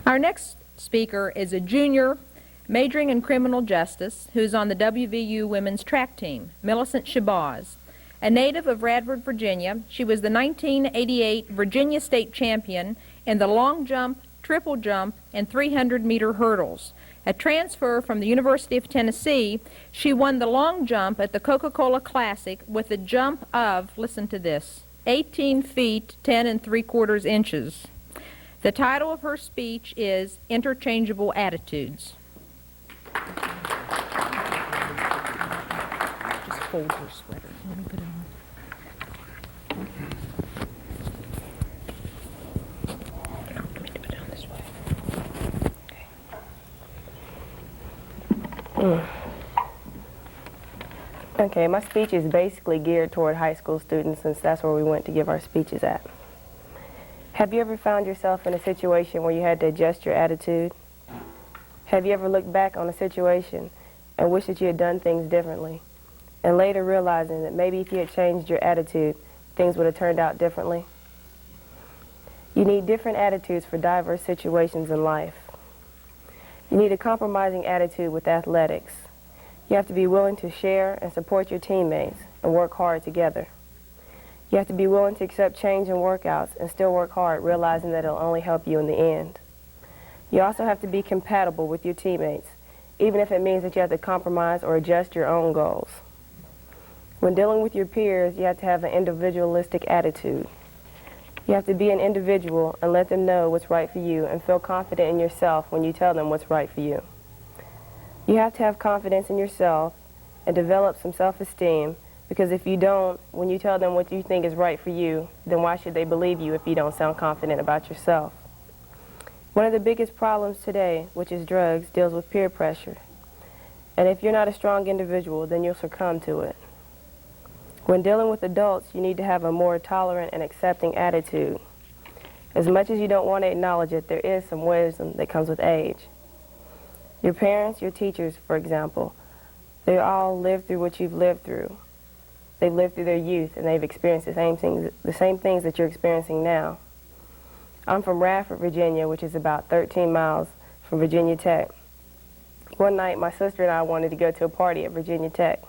Our next speaker is a junior majoring in criminal justice who's on the WVU women's track team, Millicent Shabazz. A native of Radford, Virginia, she was the 1988 Virginia State Champion in the long jump, triple jump, and 300-meter hurdles. A transfer from the University of Tennessee, she won the long jump at the Coca-Cola Classic with a jump of, listen to this, 18 feet 10 3/4 inches. The title of her speech is Interchangeable Attitudes. Just fold your sweater. Let me put it on. Let me put it on this way. Okay, my speech is basically geared toward high school students since that's where we went to give our speeches at. Have you ever found yourself in a situation where you had to adjust your attitude? Have you ever looked back on a situation and wished that you had done things differently, and later realizing that maybe if you had changed your attitude, things would have turned out differently? You need different attitudes for diverse situations in life. You need a compromising attitude with athletics. You have to be willing to share and support your teammates and work hard together. You have to be willing to accept change in workouts and still work hard, realizing that it'll only help you in the end. You also have to be compatible with your teammates, even if it means that you have to compromise or adjust your own goals. When dealing with your peers, you have to have an individualistic attitude. You have to be an individual and let them know what's right for you and feel confident in yourself when you tell them what's right for you. You have to have confidence in yourself and develop some self-esteem, because if you don't, when you tell them what you think is right for you, then why should they believe you if you don't sound confident about yourself? One of the biggest problems today, which is drugs, deals with peer pressure. And if you're not a strong individual, then you'll succumb to it. When dealing with adults, you need to have a more tolerant and accepting attitude. As much as you don't want to acknowledge it, there is some wisdom that comes with age. Your parents, your teachers, for example, they all lived through what you've lived through. They've lived through their youth, and they've experienced the same things that you're experiencing now. I'm from Radford, Virginia, which is about 13 miles from Virginia Tech. One night, my sister and I wanted to go to a party at Virginia Tech.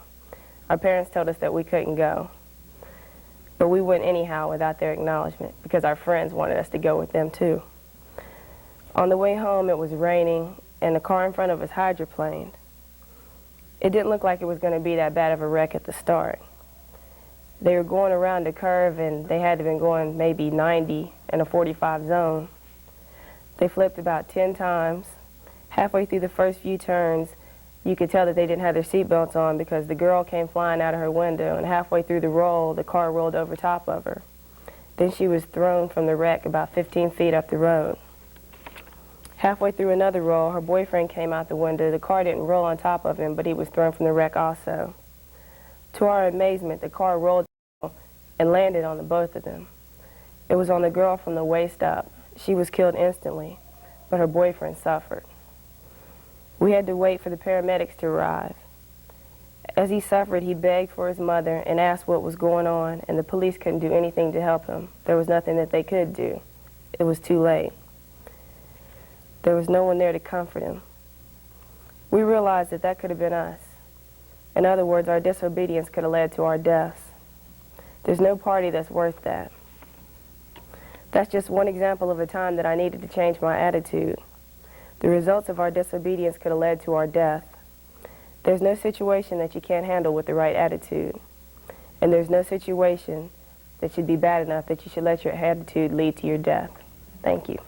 Our parents told us that we couldn't go, but we went anyhow without their acknowledgement because our friends wanted us to go with them too. On the way home, it was raining, and the car in front of us hydroplaned. It didn't look like it was going to be that bad of a wreck at the start. They were going around a curve, and they had to have been going maybe 90 in a 45 zone. They flipped about 10 times. Halfway through the first few turns, you could tell that they didn't have their seatbelts on because the girl came flying out of her window, and halfway through the roll, the car rolled over top of her. Then she was thrown from the wreck about 15 feet up the road. Halfway through another roll, her boyfriend came out the window. The car didn't roll on top of him, but he was thrown from the wreck also. To our amazement, the car rolled and landed on the both of them. It was on the girl from the waist up. She was killed instantly, but her boyfriend suffered. We had to wait for the paramedics to arrive. As he suffered, he begged for his mother and asked what was going on, and the police couldn't do anything to help him. There was nothing that they could do. It was too late. There was no one there to comfort him. We realized that that could have been us. In other words, our disobedience could have led to our deaths. There's no party that's worth that. That's just one example of a time that I needed to change my attitude. The results of our disobedience could have led to our death. There's no situation that you can't handle with the right attitude. And there's no situation that should be bad enough that you should let your attitude lead to your death. Thank you.